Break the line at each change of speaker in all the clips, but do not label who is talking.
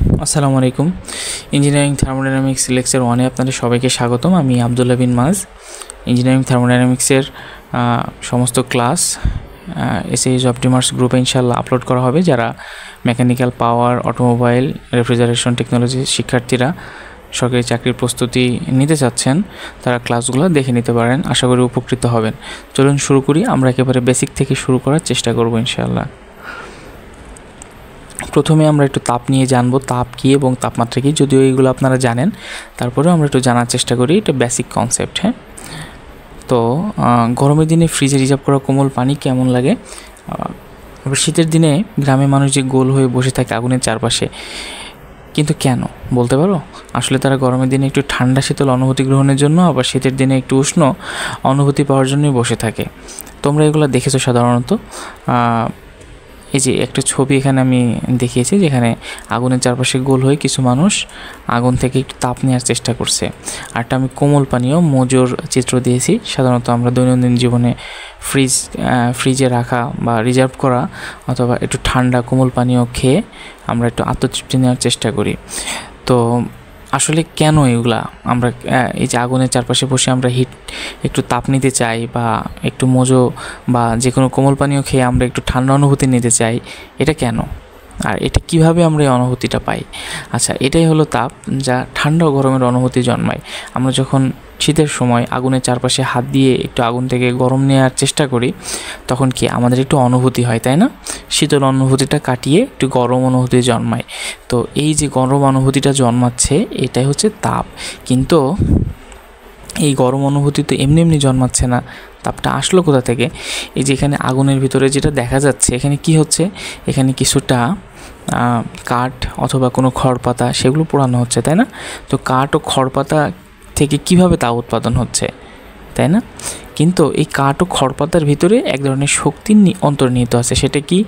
আসসালামু আলাইকুম। Engineering thermodynamics lecture 1-এ আপনাদের সবাইকে স্বাগতম। আমি আব্দুল্লাহ বিন মাজ। ইঞ্জিনিয়ারিং থার্মোডাইনামিক্সের সমস্ত ক্লাস এসএইচ অপটিমার্স গ্রুপে ইনশাআল্লাহ আপলোড করা হবে। যারা mechanical power, automobile, refrigeration technology শিক্ষার্থীরা সরকারি চাকরির প্রস্তুতি নিতে চাচ্ছেন, তারা ক্লাসগুলো দেখে নিতে পারেন। আশা করি উপকৃত হবেন। চলুন শুরু করি। আমরা একেবারে বেসিক থেকে শুরু করার চেষ্টা করব ইনশাআল্লাহ। প্রথমে আমরা একটু তাপ নিয়ে জানবো, তাপ কী এবং তাপমাত্রা কী। যদিও এইগুলো আপনারা জানেন, তারপরেও আমরা একটু জানার চেষ্টা করি। এটা বেসিক কনসেপ্ট। হ্যাঁ, তো গরমের দিনে ফ্রিজে রিজার্ভ করা কোমল পানি কেমন লাগে? আবার শীতের দিনে গ্রামে মানুষ যে গোল হয়ে বসে থাকে আগুনের চারপাশে, কিন্তু কেন বলতে পারো? আসলে তারা গরমের দিনে একটু ঠান্ডা শীতল অনুভূতি গ্রহণের জন্য, আবার শীতের দিনে একটু উষ্ণ অনুভূতি পাওয়ার জন্যই বসে থাকে। তোমরা এগুলো দেখেছো সাধারণত। এই যে একটা ছবি এখানে আমি দেখিয়েছি, যেখানে আগুনের চারপাশে গোল হয়ে কিছু মানুষ আগুন থেকে একটু তাপ নেওয়ার চেষ্টা করছে। আরটা আমি কোমল পানীয় মোজোর চিত্র দিয়েছি। সাধারণত আমরা দৈনন্দিন জীবনে ফ্রিজে রাখা বা রিজার্ভ করা অথবা একটু ঠান্ডা কোমল পানীয় খেয়ে আমরা একটু আত্মতৃপ্তি নেওয়ার চেষ্টা করি। তো আসলে কেন এগুলা আমরা এই যে আগুনের চারপাশে বসে আমরা একটু তাপ নিতে চাই, বা একটু মোজো বা যে কোনো কোমল পানীয় খেয়ে আমরা একটু ঠান্ডা অনুভূতি নিতে চাই, এটা কেন? আর এটা কিভাবে আমরা এই অনুভূতিটা পাই? আচ্ছা, এটাই হলো তাপ, যা ঠান্ডা ও গরমের অনুভূতি জন্মায়। আমরা যখন শীতের সময় আগুনের চারপাশে হাত দিয়ে একটু আগুন থেকে গরম নেওয়ার চেষ্টা করি, তখন কি আমাদের একটু অনুভূতি হয়, তাই না? শীতল অনুভূতিটা কাটিয়ে একটু গরম অনুভূতি জন্মায়। তো এই যে গরম অনুভূতিটা জন্মাচ্ছে, এটাই হচ্ছে তাপ। কিন্তু এই গরম অনুভূতি তো এমনি এমনি জন্মাচ্ছে না। তাপটা আসলো কোথা থেকে? এই যে এখানে আগুনের ভিতরে যেটা দেখা যাচ্ছে, এখানে কি হচ্ছে? এখানে কিছুটা কাঠ অথবা কোনো খড়পাতা সেগুলো পোড়ানো হচ্ছে, তাই না? তো কাঠ ও খড়পাতা থেকে কিভাবে তাপ উৎপাদন হচ্ছে, তাই না? কিন্তু এই কাঠ ও খড়পাতার ভিতরে এক ধরনের শক্তি অন্তর্নিহিত আছে। সেটা কি?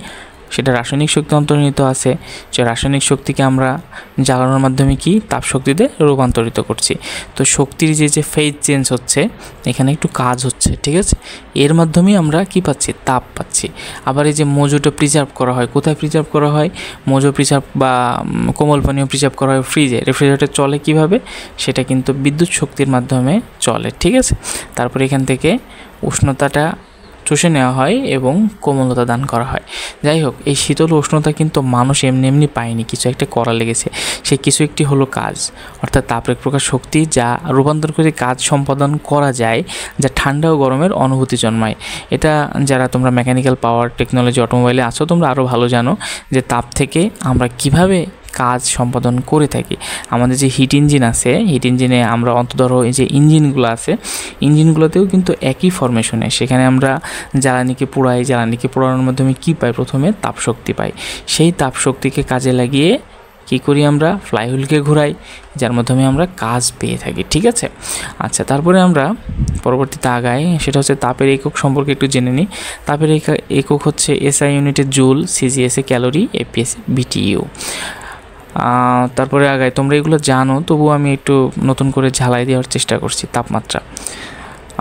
সেটা রাসায়নিক শক্তি অন্তর্নিহিত আছে। যে রাসায়নিক শক্তিকে আমরা জ্বালানোর মাধ্যমে কি তাপ শক্তিতে রূপান্তরিত করছি। তো শক্তির যে ফেজ চেঞ্জ হচ্ছে, এখানে একটু কাজ হচ্ছে, ঠিক আছে? এর মাধ্যমেই আমরা কি পাচ্ছি? তাপ পাচ্ছি। আবার এই যে মোজোটা প্রিজার্ভ করা হয়, কোথায় প্রিজার্ভ করা হয়? মোজো প্রিজার্ভ বা কোমল পানীয় প্রিজার্ভ করা হয় ফ্রিজে। রেফ্রিজারেটর চলে কিভাবে? সেটা কিন্তু বিদ্যুৎ শক্তির মাধ্যমে চলে, ঠিক আছে? তারপরে এখান থেকে উষ্ণতাটা চুষে নেওয়া হয় এবং কোমলতা দান করা হয়। যাই হোক, এই শীতল উষ্ণতা কিন্তু মানুষ এমনি এমনি পায়নি, কিছু একটা করা লেগেছে। সেই কিছু একটি হলো কাজ, অর্থাৎ তাপ এক প্রকার শক্তি যা রূপান্তর করে কাজ সম্পাদন করা যায়, যা ঠান্ডা ও গরমের অনুভূতি জন্মায়। এটা যারা তোমরা মেকানিক্যাল পাওয়ার টেকনোলজি অটোমোবাইলে আছো, তোমরা আরও ভালো জানো যে তাপ থেকে আমরা কিভাবে কাজ সম্পাদন করে থাকি। আমাদের যে হিট ইঞ্জিন আছে, হিট ইঞ্জিনে আমরা অন্তধরো এই যে ইঞ্জিনগুলো আছে, ইঞ্জিনগুলোতেও কিন্তু একই ফরমেশনে। সেখানে আমরা জ্বালানিকে পোড়াই, জ্বালানিকে পোড়ানোর মাধ্যমে কী পাই? প্রথমে তাপশক্তি পাই। সেই তাপশক্তিকে কাজে লাগিয়ে কী করি? আমরা ফ্লাইহুইলকে ঘোরাই, যার মাধ্যমে আমরা কাজ পেয়ে থাকি, ঠিক আছে? আচ্ছা, তারপরে আমরা পরবর্তীতে আগাই। সেটা হচ্ছে তাপের একক সম্পর্কে একটু জেনে নিই। তাপের একক হচ্ছে এসআই ইউনিটে জুল, সিজিএসে ক্যালোরি, এপিএসে বিটিইউ। তারপরে আগাই। তোমরা এগুলো জানো, তবুও আমি একটু নতুন করে ঝালাই দেওয়ার চেষ্টা করছি। তাপমাত্রা।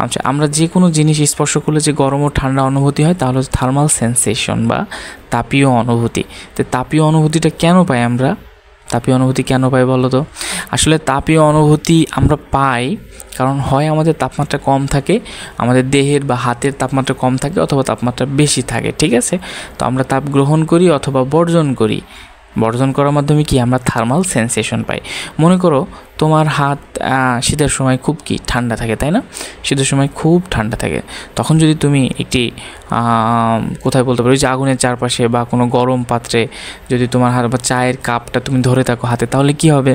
আচ্ছা, আমরা যে কোনো জিনিস স্পর্শ করলে যে গরম ও ঠান্ডা অনুভূতি হয়, তাহলে হচ্ছে থার্মাল সেন্সেশন বা তাপীয় অনুভূতি। তো তাপীয় অনুভূতিটা কেন পাই আমরা? তাপীয় অনুভূতি কেন পাই বলো তো? আসলে তাপীয় অনুভূতি আমরা পাই কারণ হয় আমাদের তাপমাত্রা কম থাকে, আমাদের দেহের বা হাতের তাপমাত্রা কম থাকে, অথবা তাপমাত্রা বেশি থাকে, ঠিক আছে? তো আমরা তাপ গ্রহণ করি অথবা বর্জন করি। বর্জন করার মাধ্যমে কি আমরা থার্মাল সেন্সেশন পাই। মনে করো তোমার হাত শীতের সময় খুব কি ঠান্ডা থাকে, তাই না? শীতের সময় খুব ঠান্ডা থাকে। তখন যদি তুমি একটি কোথায় বলতে পারো যে আগুনের চারপাশে বা কোনো গরম পাত্রে যদি তোমার হাত বা চায়ের কাপটা তুমি ধরে থাকো হাতে, তাহলে কি হবে?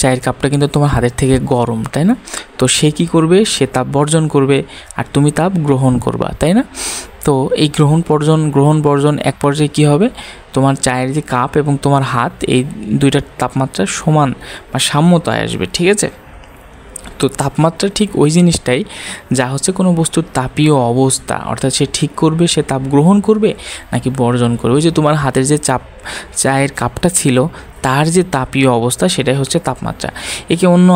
চায়ের কাপটা কিন্তু তোমার হাতের থেকে গরম, তাই না? তো সে কি করবে? সে তাপ বর্জন করবে, আর তুমি তাপ গ্রহণ করবা, তাই না? তো এই গ্রহণ বর্জন এক পর্যায়ে কী হবে? তোমার চায়ের যে কাপ এবং তোমার হাত, এই দুইটার তাপমাত্রা সমান বা সাম্যতায় আসবে, ঠিক আছে? তো তাপমাত্রা ঠিক ওই জিনিসটাই যা হচ্ছে কোনো বস্তুর তাপীয় অবস্থা, অর্থাৎ সে ঠিক করবে সে তাপ গ্রহণ করবে নাকি বর্জন করবে। ওই যে তোমার হাতের যে চায়ের কাপটা ছিল, তার যে তাপীয় অবস্থা, সেটাই হচ্ছে তাপমাত্রা। একে অন্য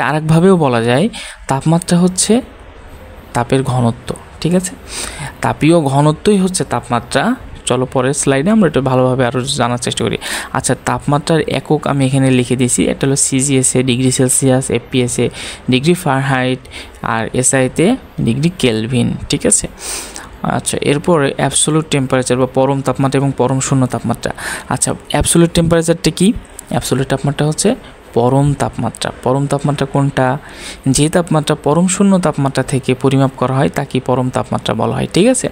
আরেকভাবেও বলা যায়, তাপমাত্রা হচ্ছে তাপের ঘনত্ব, ঠিক আছে? তাপীয় ঘনত্বই হচ্ছে তাপমাত্রা, চলো পরের স্লাইডে আমরা এটা ভালোভাবে আরও জানার চেষ্টা করি। আচ্ছা, তাপমাত্রার একক আমি এখানে লিখে দিয়েছি। একটা হলো সিজিএসএ ডিগ্রি সেলসিয়াস, এফপিএসএ ডিগ্রি ফারেনহাইট, আর এসআইতে ডিগ্রি কেলভিন, ঠিক আছে। আচ্ছা, এরপরে অ্যাবসোলিউট টেম্পারেচার বা পরম তাপমাত্রা এবং পরম শূন্য তাপমাত্রা। আচ্ছা, অ্যাবসোলিউট টেম্পারেচারটা কি? অ্যাবসোলিউট তাপমাত্রা হচ্ছে পরম তাপমাত্রা। পরম তাপমাত্রা কোনটা? যে তাপমাত্রা পরম শূন্য তাপমাত্রা থেকে পরিমাপ করা হয় তাকে পরম তাপমাত্রা বলা হয়, ঠিক আছে।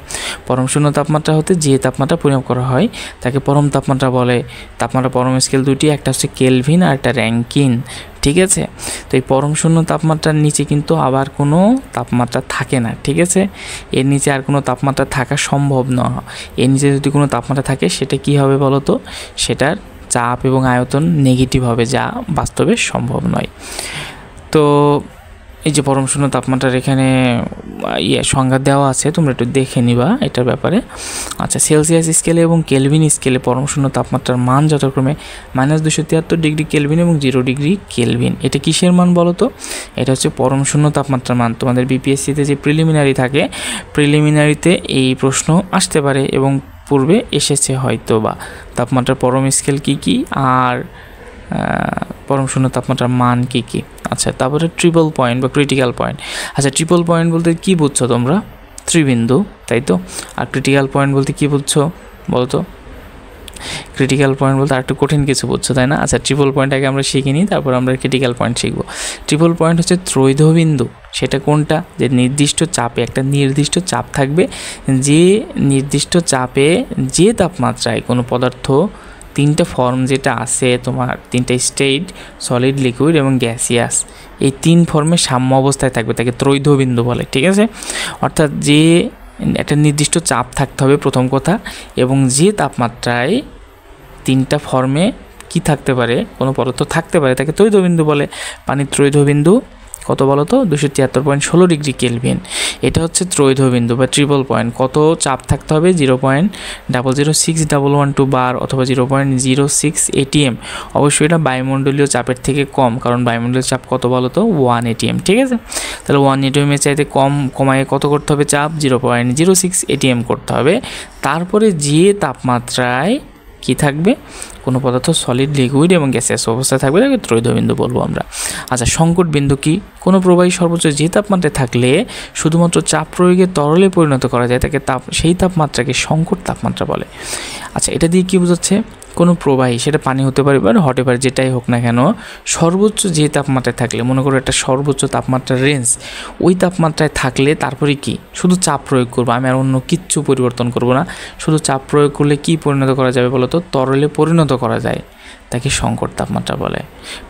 পরম শূন্য তাপমাত্রা হতে যে তাপমাত্রা পরিমাপ করা হয় তাকে পরম তাপমাত্রা বলে। তাপমাত্রা পরম স্কেল দুটি, একটা হচ্ছে কেলভিন আর একটা র্যাঙ্কিন, ঠিক আছে। তো এই পরম শূন্য তাপমাত্রার নিচে কিন্তু আবার কোনো তাপমাত্রা থাকে না, ঠিক আছে। এর নিচে আর কোনো তাপমাত্রা থাকা সম্ভব নয়। এর নিচে যদি কোনো তাপমাত্রা থাকে সেটা কি হবে বলো তো? সেটার চাপ এবং আয়তন নেগেটিভ হবে, যা বাস্তবে সম্ভব নয়। তো এই যে পরম শূন্য তাপমাত্রার এখানে সংজ্ঞা দেওয়া আছে, তোমরা একটু দেখে নিবা এটার ব্যাপারে। আচ্ছা, সেলসিয়াস স্কেলে এবং কেলভিন স্কেলে পরম শূন্য তাপমাত্রার মান যথাক্রমে -273 ডিগ্রি কেলভিন এবং 0 ডিগ্রি কেলভিন। এটা কিসের মান বলো তো? এটা হচ্ছে পরম শূন্য তাপমাত্রার মান। তোমাদের বিপিএসসিতে যে প্রিলিমিনারি থাকে, প্রিলিমিনারিতে এই প্রশ্ন আসতে পারে এবং পূর্বে এসেছে হয়তো বা। তাপমাত্রার পরম স্কেল কী কী আর পরম শূন্য তাপমাত্রার মান কী কী। আচ্ছা, তারপরে ট্রিপল পয়েন্ট বা ক্রিটিক্যাল পয়েন্ট। আচ্ছা, ট্রিপল পয়েন্ট বলতে কী বুঝছো তোমরা? ত্রিবিন্দু, তাই তো। আর ক্রিটিক্যাল পয়েন্ট বলতে কী বুঝছো বলো তো? ক্রিটিক্যাল পয়েন্ট বলতে আরেকটু কঠিন কিছু বুঝছো, তাই না? আচ্ছা, ট্রিপল পয়েন্ট আগে আমরা শিখে নিই, তারপর আমরা ক্রিটিক্যাল পয়েন্ট শিখবো। ট্রিপল পয়েন্ট হচ্ছে ত্রৈধবিন্দু। সেটা কোনটা? যে নির্দিষ্ট চাপে, একটা নির্দিষ্ট চাপ থাকবে, যে নির্দিষ্ট চাপে যে তাপমাত্রায় কোনো পদার্থ তিনটা ফর্ম যেটা আছে তোমার, তিনটা স্টেট, সলিড, লিকুইড এবং গ্যাসিয়াস, এই তিন ফর্মে সাম্য অবস্থায় থাকবে তাকে ত্রৈধবিন্দু বলে, ঠিক আছে। অর্থাৎ যে একটা নির্দিষ্ট চাপ থাকতে হবে প্রথম কথা, এবং যে তাপমাত্রায় তিনটা ফর্মে কি থাকতে পারে, কোনো পদার্থ থাকতে পারে তাকে ত্রৈধবিন্দু বলে। পানির ত্রৈধবিন্দু কত বলো তো? 273.16 ডিগ্রি কেলভিন। এটা হচ্ছে ত্রৈধবিন্দু বা ট্রিপল পয়েন্ট। কত চাপ থাকতে হবে? 0.006112 বার অথবা 0.06 ATM। অবশ্যই এটা বায়ুমণ্ডলীয় চাপের থেকে কম, কারণ বায়ুমণ্ডলীয় চাপ কত বলো তো? 1 ATM, ঠিক আছে। তাহলে 1 ATM এর চাইতে কমায় কত করতে হবে চাপ? 0.06 ATM করতে হবে। তারপরে যে তাপমাত্রায় কি থাকবে, কোনো পদার্থ সলিড, লিকুইড এবং গ্যাসিয়াস অবস্থায় থাকবে তাকে ত্রৈধবিন্দু বলবো আমরা। আচ্ছা, সংকট বিন্দু কি? কোনো প্রবাহী সর্বোচ্চ যে তাপমাত্রায় থাকলে শুধুমাত্র চাপ প্রয়োগে তরলে পরিণত করা যায় তাকে সেই তাপমাত্রাকে সংকট তাপমাত্রা বলে। আচ্ছা, এটা দিয়ে কি বোঝাচ্ছে? কোনো প্রবাহী, সেটা পানি হতে পারে বা হতে পারে, যেটাই হোক না কেন, সর্বোচ্চ যে তাপমাত্রায় থাকলে, মনে করো একটা সর্বোচ্চ তাপমাত্রার রেঞ্জ, ওই তাপমাত্রায় থাকলে তারপরে কি শুধু চাপ প্রয়োগ করবো, আমি আর অন্য কিচ্ছু পরিবর্তন করব না, শুধু চাপ প্রয়োগ করলে কি পরিণত করা যাবে বলো তো? তরলে পরিণত করা যায়, তাকে সংকট তাপমাত্রা বলে।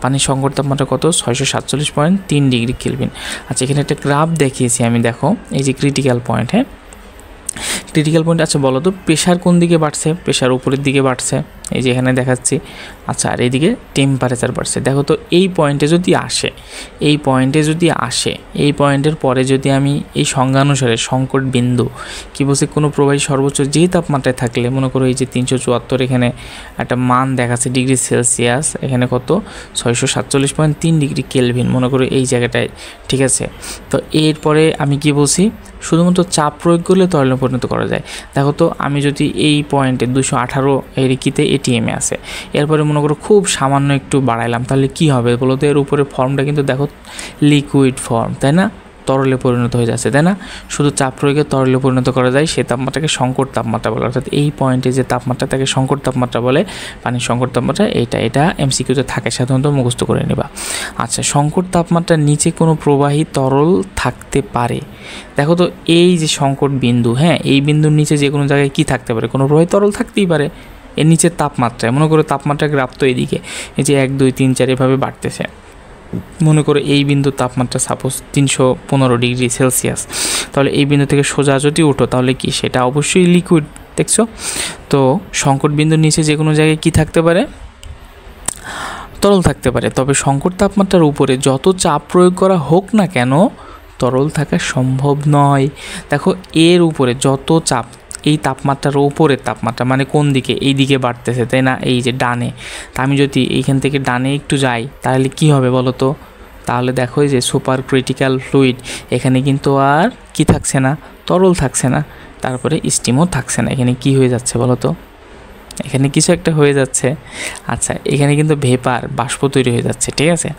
পানির সংকট তাপমাত্রা কত? 647.3 ডিগ্রি কেলভিন। আচ্ছা, এখানে একটা গ্রাফ দেখিয়েছি আমি, দেখো এই যে ক্রিটিক্যাল পয়েন্ট। হ্যাঁ, ক্রিটিক্যাল পয়েন্ট। আচ্ছা, বলো তো প্রেশার কোন দিকে বাড়ছে? প্রেশার উপরের দিকে বাড়ছে, এই যে এখানে দেখাচ্ছি। আচ্ছা, আর এইদিকে টেম্পারেচার বাড়ছে। দেখো তো এই পয়েন্টে যদি আসে, এই পয়েন্টের পরে যদি আমি এই সংজ্ঞানুসারে সংকট বিন্দু কি বলছে, কোনো প্রবাহী সর্বোচ্চ যে তাপমাত্রায় থাকলে, মনে করো এই যে 374 এখানে একটা মান দেখাচ্ছে ডিগ্রি সেলসিয়াস, এখানে কত? 647.3 ডিগ্রি কেলভিন, মনে করো এই জায়গাটায়, ঠিক আছে। তো এরপরে আমি কি বলছি? শুধুমাত্র চাপ প্রয়োগ করলে তরলে পরিণত করা যায়। দেখো তো আমি যদি এই পয়েন্টে 218 এর কিতে এটিএমে আছে, এরপরে মনে করো খুব সামান্য একটু বাড়াইলাম, তাহলে কি হবে বলো তো? এর উপরে ফর্মটা কিন্তু দেখো লিকুইড ফর্ম, তাই না? তরলে পরিণত হয়ে যাচ্ছে, তাই না? শুধু চাপ প্রয়োগে তরলে পরিণত করা যায়, সেই তাপমাত্রাকে সংকট তাপমাত্রা বলে। অর্থাৎ এই পয়েন্টে যে তাপমাত্রা তাকে সংকট তাপমাত্রা বলে। পানির সংকট তাপমাত্রা এটা এমসিকিউতে থাকে, সাধারণত মুখস্থ করে নেবা। আচ্ছা, সংকট তাপমাত্রার নিচে কোনো প্রবাহী তরল থাকতে পারে। দেখো তো এই যে সংকট বিন্দু, হ্যাঁ, এই বিন্দুর নিচে যে কোনো জায়গায় কি থাকতে পারে? কোনো প্রবাহী তরল থাকতেই পারে। এর নিচের তাপমাত্রায়, মনে করো তাপমাত্রা গ্রাফ তো এদিকে, এই যে 1 2 3 4 এভাবে বাড়তেছে। মনে করো এই বিন্দুর তাপমাত্রা সাপোজ 315 ডিগ্রি সেলসিয়াস, তাহলে এই বিন্দু থেকে সোজা যদি ওঠো তাহলে কি সেটা অবশ্যই লিকুইড, দেখছো তো? সংকট বিন্দুর নিচে যে কোনো জায়গায় কি থাকতে পারে? তরল থাকতে পারে। তবে সংকট তাপমাত্রার উপরে যত চাপ প্রয়োগ করা হোক না কেন তরল থাকা সম্ভব নয়। দেখো এর উপরে যত চাপ, এই তাপমাত্রার উপরের তাপমাত্রা মানে কোন দিকে? এই দিকে বাড়তেছে, তাই না? এই যে ডানে। তা আমি যদি এইখান থেকে ডানে একটু যাই তাহলে কি হবে বলো তো? তাহলে দেখো যে সুপার ক্রিটিক্যাল ফ্লুইড, এখানে কিন্তু আর কি থাকছে না? তরল থাকছে না। তারপরে স্টিমও থাকছে না। এখানে কি হয়ে যাচ্ছে বলো তো? এখানে কিছু একটা হয়ে যাচ্ছে। আচ্ছা, এখানে কিন্তু ভেপার বাষ্প তৈরি হয়ে যাচ্ছে, ঠিক আছে।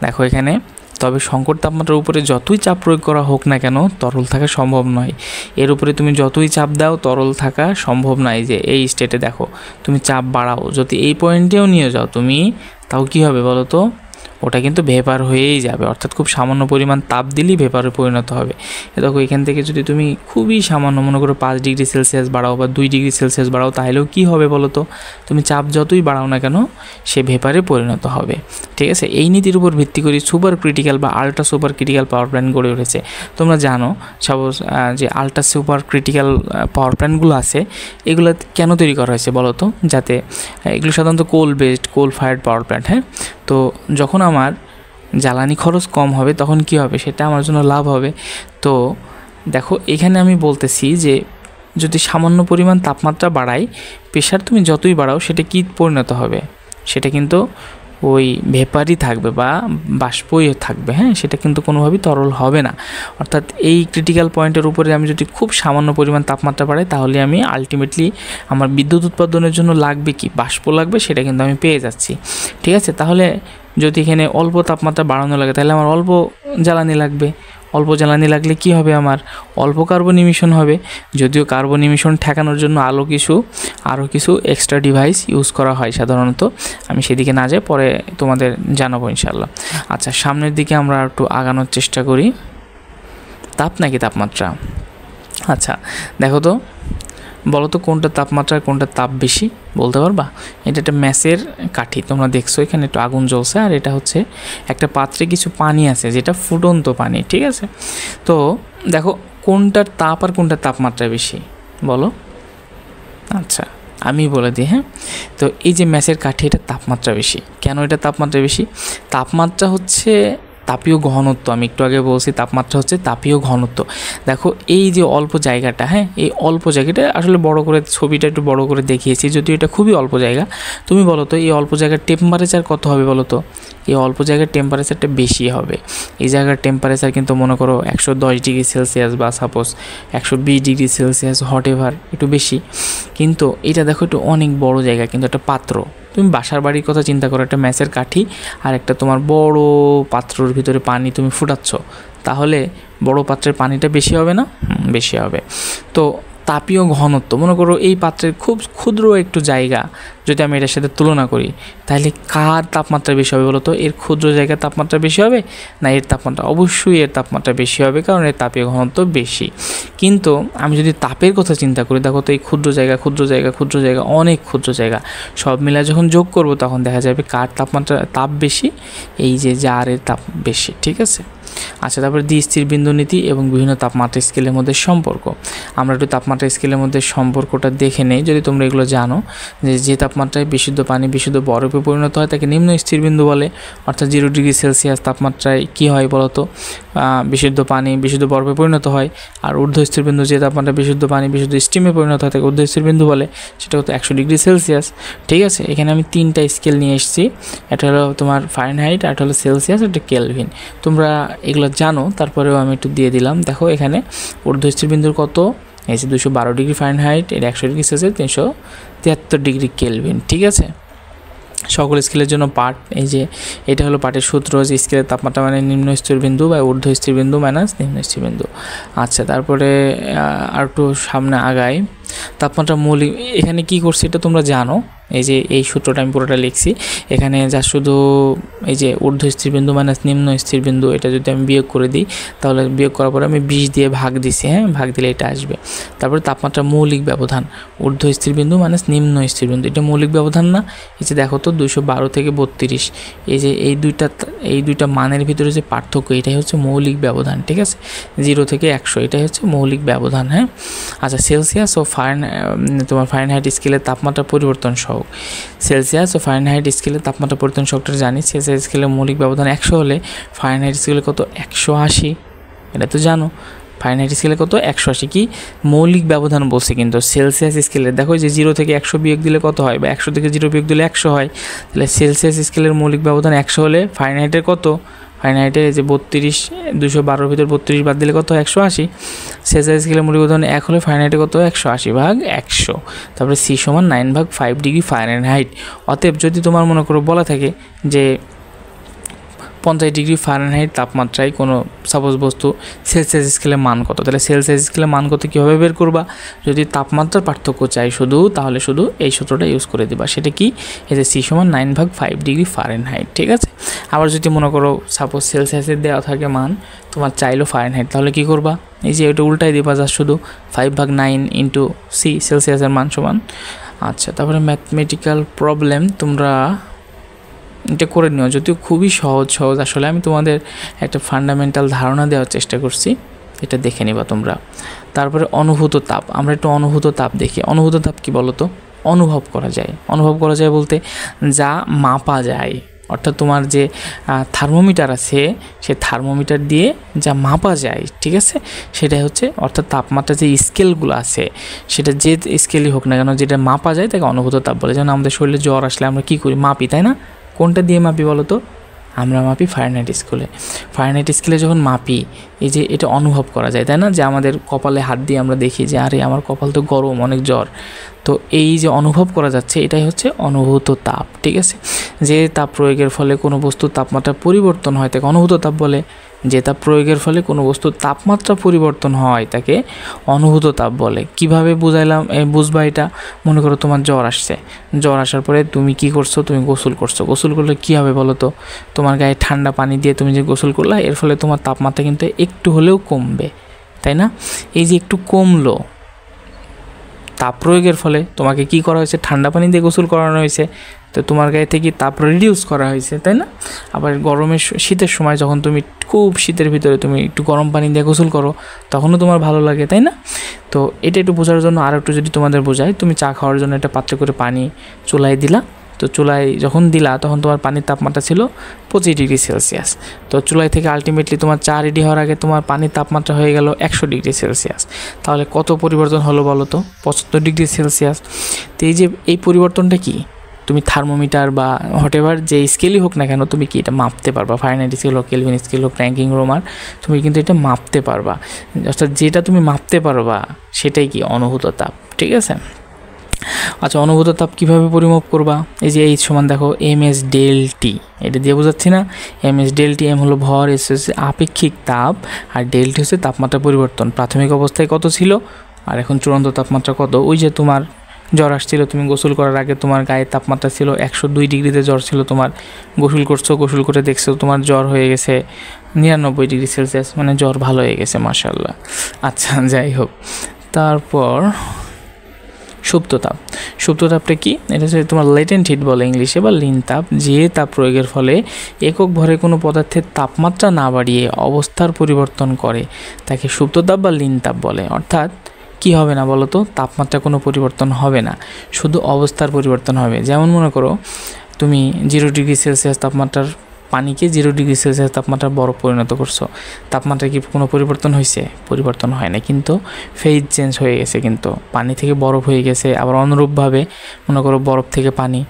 দেখো এখানে, তবে সংকট তাপমাত্রার উপরে যতই চাপ প্রয়োগ করা হোক না কেন তরল থাকা সম্ভব নয়। এর উপরে তুমি যতই চাপ দাও তরল থাকা সম্ভব নয়। যে এই স্টেটে দেখো, তুমি চাপ বাড়াও, যদি এই পয়েন্টেও নিয়ে যাও তুমি, তাও কি হবে বলো তো? ওটা কিন্তু ভেপার হয়েই যাবে, অর্থাৎ খুব সামান্য পরিমাণ তাপ দিলেই ভেপারে পরিণত হবে। দেখো এখান থেকে যদি তুমি খুবই সামান্য মনে করো 5 ডিগ্রি সেলসিয়াস বাড়াও বা 2 ডিগ্রি সেলসিয়াস বাড়াও, তাহলেও কি হবে বলো তো? তুমি চাপ যতই বাড়াও না কেন সে ভেপারে পরিণত হবে, ঠিক আছে। এই নীতির উপর ভিত্তি করে সুপার ক্রিটিক্যাল বা ultra super critical power plant গড়ে উঠেছে। তোমরা জানো সাপোজ যে আল্ট্রা সুপার ক্রিটিক্যাল পাওয়ার প্ল্যান্টগুলো আছে, এগুলো কেন তৈরি করা হয়েছে বলো তো? যাতে এগুলো সাধারণত কোল বেসড, কোল ফায়ার্ড পাওয়ার প্ল্যান্ট, হ্যাঁ। তো যখন আমার জ্বালানি খরচ কম হবে তখন কি হবে, সেটা আমার জন্য লাভ হবে। তো দেখো এখানে আমি বলতেছি যে যদি সামান্য পরিমাণ তাপমাত্রা বাড়াই, প্রেশার তুমি যতই বাড়াও সেটা কি পরিণত হবে? সেটা কিন্তু ওই ভেপারই থাকবে বা বাষ্পই থাকবে, হ্যাঁ। সেটা কিন্তু কোনোভাবেই তরল হবে না। অর্থাৎ এই ক্রিটিক্যাল পয়েন্টের উপরে আমি যদি খুব সামান্য পরিমাণ তাপমাত্রা বাড়াই, তাহলে আমি আলটিমেটলি আমার বিদ্যুৎ উৎপাদনের জন্য লাগবে কি, বাষ্প লাগবে, সেটা কিন্তু আমি পেয়ে যাচ্ছি, ঠিক আছে। তাহলে যদি এখানে অল্প তাপমাত্রা বাড়ানো লাগে, তাহলে আমার অল্প জ্বালানি লাগবে। অল্প জ্বালানি লাগলে কি হবে, আমার অল্প কার্বন ইমিশন হবে। যদিও কার্বন ইমিশন ঠেকানোর জন্য আরও কিছু এক্সট্রা ডিভাইস ইউজ করা হয় সাধারণত, আমি সেদিকে না যাই, পরে তোমাদের জানাবো ইনশাল্লাহ। আচ্ছা, সামনের দিকে আমরা একটু আগানোর চেষ্টা করি। তাপ নাকি তাপমাত্রা? আচ্ছা দেখো তো, বলো তো কোনটা তাপমাত্রা কোনটা তাপ বেশি, বলতে পারবা? এটা একটা ম্যাচের কাঠি, তোমরা দেখছো এখানে একটু আগুন জ্বলছে, আর এটা হচ্ছে একটা পাত্রে কিছু পানি আছে যেটা ফুটন্ত পানি, ঠিক আছে। তো দেখো কোনটার তাপ আর কোনটার তাপমাত্রা বেশি বলো? আচ্ছা আমি বলে দিই, হ্যাঁ। তো এই যে ম্যাচের কাঠি, এটা তাপমাত্রা বেশি। কেন এটা তাপমাত্রা বেশি? তাপমাত্রা হচ্ছে তাপীয় ঘনত্ব, আমি একটু আগে বলছি তাপমাত্রা হচ্ছে তাপীয় ঘনত্ব। দেখো এই যে অল্প জায়গাটা, হ্যাঁ, এই অল্প জায়গাটা আসলে বড় করে ছবিটা একটু বড় করে দেখিয়েছি, যদিও এটা খুবই অল্প জায়গা। তুমি বলো তো এই অল্প জায়গার টেম্পারেচার কত হবে বলো তো? এই অল্প জায়গার টেম্পারেচারটা বেশি হবে। এই জায়গার টেম্পারেচার কিন্তু মনে করো 110 ডিগ্রি সেলসিয়াস বা suppose 120 degree Celsius, hot ever, একটু বেশি। কিন্তু এটা দেখো একটু অনেক বড় জায়গা, কিন্তু একটা পাত্র, তুমি বাসার বাড়ির কথা চিন্তা করো, একটা ম্যাচের কাঠি আর একটা তোমার বড় পাত্রর ভিতরে পানি তুমি ফুটাচ্ছ, তাহলে বড় পাত্রের পানিটা বেশি হবে না? বেশি হবে। তো তাপীয় ঘনত্ব, মনে করো এই পাত্রের খুব ক্ষুদ্র একটু জায়গা যদি আমি এটার সাথে তুলনা করি, তাহলে কার তাপমাত্রা বেশি হবে বলো তো? এর ক্ষুদ্র জায়গার তাপমাত্রা বেশি হবে না এর তাপমাত্রা? অবশ্যই এর তাপমাত্রা বেশি হবে, কারণ এর তাপীয় ঘনত্ব বেশি। কিন্তু আমি যদি তাপের কথা চিন্তা করি, দেখো তো এই ক্ষুদ্র জায়গা অনেক ক্ষুদ্র জায়গা, সব মিলে যখন যোগ করব তখন দেখা যাবে কার তাপ বেশি, এই যে জারের তাপ বেশি, ঠিক আছে। আচ্ছা, তারপরে দ্বিস্থির বিন্দু নীতি এবং বিভিন্ন তাপমাত্রা স্কেলের মধ্যে সম্পর্ক। আমরা একটু তাপমাত্রা স্কেলের মধ্যে সম্পর্কটা দেখে নেই, যদি তোমরা এগুলো জানো। যে তাপমাত্রায় বিশুদ্ধ পানি বিশুদ্ধ বরফে পরিণত হয় তাকে নিম্ন স্থির বিন্দু বলে। অর্থাৎ 0 ডিগ্রি সেলসিয়াস তাপমাত্রায় কী হয় বলো তো? বিশুদ্ধ পানি বিশুদ্ধ বরফে পরিণত হয়। আর ঊর্ধ্ব স্থির বিন্দু, যে তাপমাত্রা বিশুদ্ধ পানি বিশুদ্ধ স্টিমে পরিণত হয় তাকে ঊর্ধ্ব স্থির বিন্দু বলে, সেটা হতো 100 ডিগ্রি সেলসিয়াস, ঠিক আছে। এখানে আমি 3টা স্কেল নিয়ে এসেছি, এটা হলো তোমার ফারেনহাইট, আর এটা হলো সেলসিয়াস, এটা কেলভিন। তোমরা এগুলো জানো, তারপরেও আমি একটু দিয়ে দিলাম। দেখো এখানে ঊর্ধ্ব স্থির বিন্দুর কত, এই যে 212 ডিগ্রি ফারেনহাইট, এটা 100 ডিগ্রি সেলসিয়াস, 373 ডিগ্রি কেলভিন, ঠিক আছে। সকল স্কেলের জন্য পার্ট, এই যে এটা হলো পার্টের সূত্র, যে স্কেলের তাপমাত্রা মানে নিম্ন স্থির বিন্দু বা ঊর্ধ্ব স্থির বিন্দু মাইনাস নিম্ন স্থির বিন্দু। আচ্ছা, তারপরে আর একটু সামনে আগাই। তাপমাত্রা মৌলিক, এখানে কি করছে এটা তোমরা জানো, এই যে এই সূত্রটা আমি পুরোটা লিখছি। এখানে যা শুধু এই যে ঊর্ধ্ব স্থির বিন্দু মাইনাস নিম্ন স্থির বিন্দু, এটা যদি আমি বিয়োগ করে দিই, তাহলে বিয়োগ করার পরে আমি 20 দিয়ে ভাগ দিছি, হ্যাঁ, ভাগ দিলে এটা আসবে। তারপরে তাপমাত্রা মৌলিক ব্যবধান, ঊর্ধ্ব স্থির বিন্দু মাইনাস নিম্ন স্থির বিন্দু, এটা মৌলিক ব্যবধান না? এই যে দেখো তো 212 থেকে 32, এই যে এই দুইটা মানের ভিতরে যে পার্থক্য, এটাই হচ্ছে মৌলিক ব্যবধান, ঠিক আছে। 0 থেকে 100, এটাই হচ্ছে মৌলিক ব্যবধান, হ্যাঁ। আচ্ছা, সেলসিয়াস ও তোমার ফারেনহাইট স্কেলের তাপমাত্রা পরিবর্তন সহগ। সেলসিয়াস ও ফারেনহাইট স্কেলের তাপমাত্রা পরিবর্তন সহগটা জানি। সেলসিয়াস স্কেলের মৌলিক ব্যবধান 100 হলে ফারেনহাইট স্কেলে কত? 180, এটা তো জানো। ফারেনহাইট স্কেলে কত? 180, কি মৌলিক ব্যবধান বলছে কিন্তু। সেলসিয়াস স্কেলের দেখো যে 0 থেকে 100 বিয়োগ দিলে কত হয়, বা 100 থেকে 0 বিয়োগ দিলে 100 হয়, তাহলে সেলসিয়াস স্কেলের মৌলিক ব্যবধান 100 হলে ফারেনহাইটের কত? ফারেনহাইটের এই যে 32 212 ভিতর 32 বাদ দিলে কত 180, সেলসিয়াস স্কেলে মূল্যবোধন 1 হলে ফারেনহাইটে কত 180 ভাগ 100, তারপরে সি সমান 9/5 ডিগ্রি ফারেনহাইট। অতএব যদি তোমার মনে করো বলা থাকে যে 50 ডিগ্রি ফারেনহাইট তাপমাত্রায় কোনো সাপোজ বস্তু সেলসিয়াস স্কেলের মান কত, তাহলে সেলসিয়াস স্কেলের মান কত কীভাবে বের করবা? যদি তাপমাত্রার পার্থক্য চাই শুধু, তাহলে শুধু এই সূত্রটা ইউজ করে দিবা। সেটা কি? এই যে সি সমান 9/5 ডিগ্রি ফারেনহাইট, ঠিক আছে। আবার যদি মনে করো সাপোজ সেলসিয়াসের দেওয়া থাকে মান, তোমার চাইলো ফারেনহাইট, তাহলে কি করবা? এই যে এটা উল্টাই দিবা, যা শুধু 5/9 ইন্টু সি সেলসিয়াসের মান সমান। আচ্ছা, তারপরে ম্যাথমেটিক্যাল প্রবলেম তোমরা এটা করে নিও, যদিও খুবই সহজ। আসলে আমি তোমাদের একটা ফান্ডামেন্টাল ধারণা দেওয়ার চেষ্টা করছি, এটা দেখে নিবা তোমরা। তারপরে অনুভূত তাপ, আমরা একটু অনুভূত তাপ দেখি। অনুভূত তাপ কি বলো তো? অনুভব করা যায়। অনুভব করা যায় বলতে যা মাপা যায়, অর্থাৎ তোমার যে থার্মোমিটার আছে, সে থার্মোমিটার দিয়ে যা মাপা যায়, ঠিক আছে, সেটাই হচ্ছে, অর্থাৎ তাপমাত্রার যে স্কেলগুলো আছে, সেটা যে স্কেলই হোক না কেন, যেটা মাপা যায় তাকে অনুভূত তাপ বলে। যেমন আমাদের শরীরে জ্বর আসলে আমরা কী করি? মাপি, তাই না? কোনটা দিয়ে মাপি বলো তো? আমরা মাপি ফারেনহাইট স্কেলে। ফারেনহাইট স্কেলে যখন মাপি, এই যে এটা অনুভব করা যায়, তাই না? যে আমাদের কপালে হাত দিয়ে আমরা দেখি যে আরে আমার কপাল তো গরম, অনেক জ্বর। তো এই যে অনুভব করা যাচ্ছে, এটাই হচ্ছে অনুভূত তাপ, ঠিক আছে। যে তাপ প্রয়োগের ফলে কোনো বস্তুর তাপমাত্রা পরিবর্তন হয় তাকে অনুভূত তাপ বলে। যে তাপ প্রয়োগের ফলে কোনো বস্তুর তাপমাত্রা পরিবর্তন হয় তাকে অনুভূত তাপ বলে। কিভাবে বুঝাইলাম, বুঝবা এটা? মনে করো তোমার জ্বর আসছে, জ্বর আসার পরে তুমি কি করছো? তুমি গোসল করছো। গোসল করলে কী হবে বলো তো? তোমার গায়ে ঠান্ডা পানি দিয়ে তুমি যে গোসল করলা, এর ফলে তোমার তাপমাত্রা কিন্তু একটু হলেও কমবে, তাই না? এই যে একটু কমলো, তাপ প্রয়োগের ফলে তোমাকে কি করা হয়েছে? ঠান্ডা পানি দিয়ে গোসল করানো হয়েছে, তো তোমার গায়ে থেকে তাপ রিডিউস করা হয়েছে, তাই না? আবার শীতের সময় যখন তুমি খুব শীতের ভিতরে তুমি একটু গরম পানি দিয়ে গোসল করো, তখনও তোমার ভালো লাগে, তাই না? তো এটা একটু বোঝার জন্য আর একটু যদি তোমাদের বোঝাই, তুমি চা খাওয়ার জন্য একটা পাত্রে করে পানি চুলায় দিলা, তো চুলায় যখন দিলা তখন তোমার পানির তাপমাত্রা ছিল 25 ডিগ্রি সেলসিয়াস। তো চুলায় থেকে আলটিমেটলি তোমার চা রেডি হওয়ার আগে তোমার পানির তাপমাত্রা হয়ে গেল 100 ডিগ্রি সেলসিয়াস। তাহলে কত পরিবর্তন হলো বলো তো? 75 ডিগ্রি সেলসিয়াস। তো এই যে এই পরিবর্তনটা কি? তুমি থার্মোমিটার বা হোয়াটএভার যে স্কেলই হোক না কেন, তুমি কি এটা মাপতে পারবা? ফারেনহাইট স্কেল হোক, কেলভিন স্কেল হোক, র্যাঙ্কিং রোমার, তুমি কিন্তু এটা মাপতে পারবা। অর্থাৎ যেটা তুমি মাপতে পারবা সেটাই কি? অনুভূত তাপ, ঠিক আছে। আচ্ছা, অনুভূত তাপ কীভাবে পরিমাপ করবা? এই যে এইচ সমান দেখো mS∆T, এটা দিয়ে বোঝাচ্ছি না? mS∆T, এম হলো ভর, এস হচ্ছে আপেক্ষিক তাপ, আর ∆T হচ্ছে তাপমাত্রা পরিবর্তন। প্রাথমিক অবস্থায় কত ছিল আর এখন চূড়ান্ত তাপমাত্রা কত? ওই যে তোমার জ্বর আসছিল, তুমি গোসল করার আগে তোমার গায়ের তাপমাত্রা ছিল 102 ডিগ্রিতে, জ্বর ছিল তোমার, গোসল করছো, গোসল করে দেখছো তোমার জ্বর হয়ে গেছে 99 ডিগ্রি সেলসিয়াস, মানে জ্বর ভালো হয়ে গেছে, মাশাআল্লাহ। আচ্ছা, যাই হোক, তারপর সুপ্ত তাপ। সুপ্ত তাপটা কি? এটা হচ্ছে তোমার লেটেন্ট হিট বলে ইংলিশে, বা লিন তাপ। যে তাপ প্রয়োগের ফলে একক ভরে কোনো পদার্থের তাপমাত্রা না বাড়িয়ে অবস্থার পরিবর্তন করে তাকে সুপ্ত তাপ বা লিন তাপ বলে। অর্থাৎ কি হবে না বলো তো? তাপমাত্রা কোনো পরিবর্তন হবে না, শুধু অবস্থার পরিবর্তন হবে। যেমন মনে করো তুমি 0 ডিগ্রি সেলসিয়াস তাপমাত্রার পানিকে 0 ডিগ্রি সেলসিয়াস তাপমাত্রা বরফ পরিণত করছো, তাপমাত্রা কি কোনো পরিবর্তন হয়েছে? পরিবর্তন হয় না, কিন্তু ফেজ চেঞ্জ হয়ে গেছে, কিন্তু পানি থেকে বরফ হয়ে গেছে। আবার অনুরূপভাবে মনে করো বরফ থেকে পানি,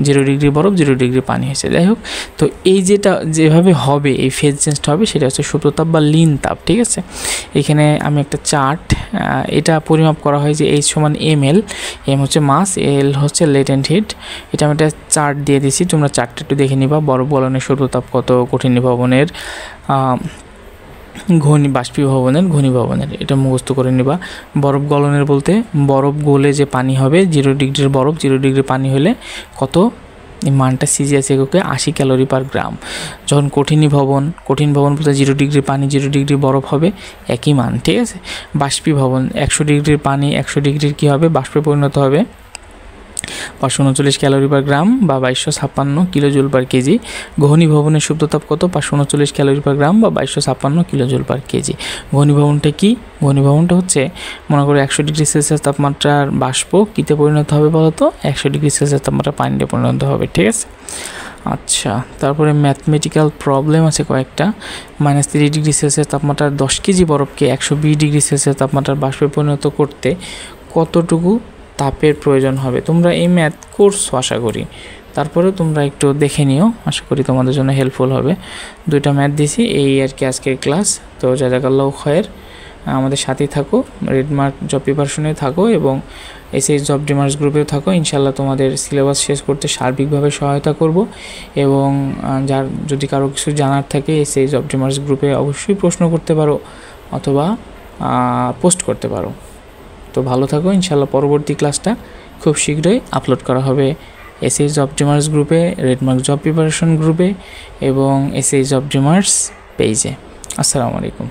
0 ডিগ্রি বরফ 0 ডিগ্রি পানি হয়েছে। যাই হোক, তো এই যেটা যেভাবে হবে, এই ফেজ চেঞ্জটা হবে, সেটা হচ্ছে সুপ্ত তাপ বা লিন তাপ, ঠিক আছে। এখানে আমি একটা চার্ট, এটা পরিমাপ করা হয় যে এইচ সমান ml, এম হচ্ছে মাস, এল হচ্ছে লেটেন্ট হিট। এটা আমি একটা চার্ট দিয়ে দিছি, তোমরা চার্টটা একটু দেখে নিবা। বরফ গলনের সুপ্ত তাপ কত, কঠিন ভবনের, বাষ্পীভবনের, ঘনীভবনের, এটা মুখস্থ করে নিবা। বরফ গলনের বলতে বরফ গলে যে পানি হবে, 0 ডিগ্রির বরফ 0 ডিগ্রি পানি হলে কত, এই মানটা সিজিএস এককে 80 ক্যালোরি পার গ্রাম। যখন কঠিন ভবন বলতে 0 ডিগ্রি পানি 0 ডিগ্রি বরফ হবে, একই মান, ঠিক আছে। বাষ্পীভবন 100 ডিগ্রির পানি 100 ডিগ্রির কী হবে? বাষ্পে পরিণত হবে, 539 ক্যালোরি পার গ্রাম বা 2256 কিলোজুল পার কেজি। ঘনীভবনের সুপ্ত তাপ কত? 539 ক্যালোরি পার গ্রাম বা 2256 কিলোজুল পার কেজি। ঘনীভবনটা কি? ঘনীভবনটা হচ্ছে মনে করো 100 ডিগ্রি সেলসিয়াস তাপমাত্রার বাষ্প কীতে পরিণত হবে বলো তো? 100 ডিগ্রি সেলসিয়াস তাপমাত্রা পানিতে পরিণত হবে, ঠিক আছে। আচ্ছা, তারপরে ম্যাথমেটিক্যাল প্রবলেম আছে কয়েকটা। -3 ডিগ্রি সেলসিয়াস তাপমাত্রার 10 কেজি বরফকে 120 ডিগ্রি সেলসিয়াস তাপমাত্রার বাষ্পে পরিণত করতে কতটুকু তাপের প্রয়োজন হবে? তোমরা এই ম্যাথ করছো আশা করি, তারপরেও তোমরা একটু দেখে নিও, আশা করি তোমাদের জন্য হেল্পফুল হবে। 2টা ম্যাথ দিছি, এই আর কি আজকের ক্লাস। তো জাযাকাল্লাহু খায়ের, আমাদের সাথেই থাকো, রেডমার্ক জব প্রিপারেশনে থাকো এবং এসএইচ জব ডিমার্স গ্রুপেও থাকো। ইনশাল্লাহ তোমাদের সিলেবাস শেষ করতে সার্বিকভাবে সহায়তা করব এবং যার যদি কারো কিছু জানার থাকে এসএইচ জব ডিমার্স গ্রুপে অবশ্যই প্রশ্ন করতে পারো অথবা পোস্ট করতে পারো। তো ভালো থাকো, ইনশাল্লাহ পরবর্তী ক্লাসটা খুব শীঘ্রই আপলোড করা হবে এসএইচ জব ডিমার্স গ্রুপে, রেডমার্ক জব প্রিপারেশন গ্রুপে এবং এসএইচ জব ডিমার্স পেজে। আসসালামু আলাইকুম।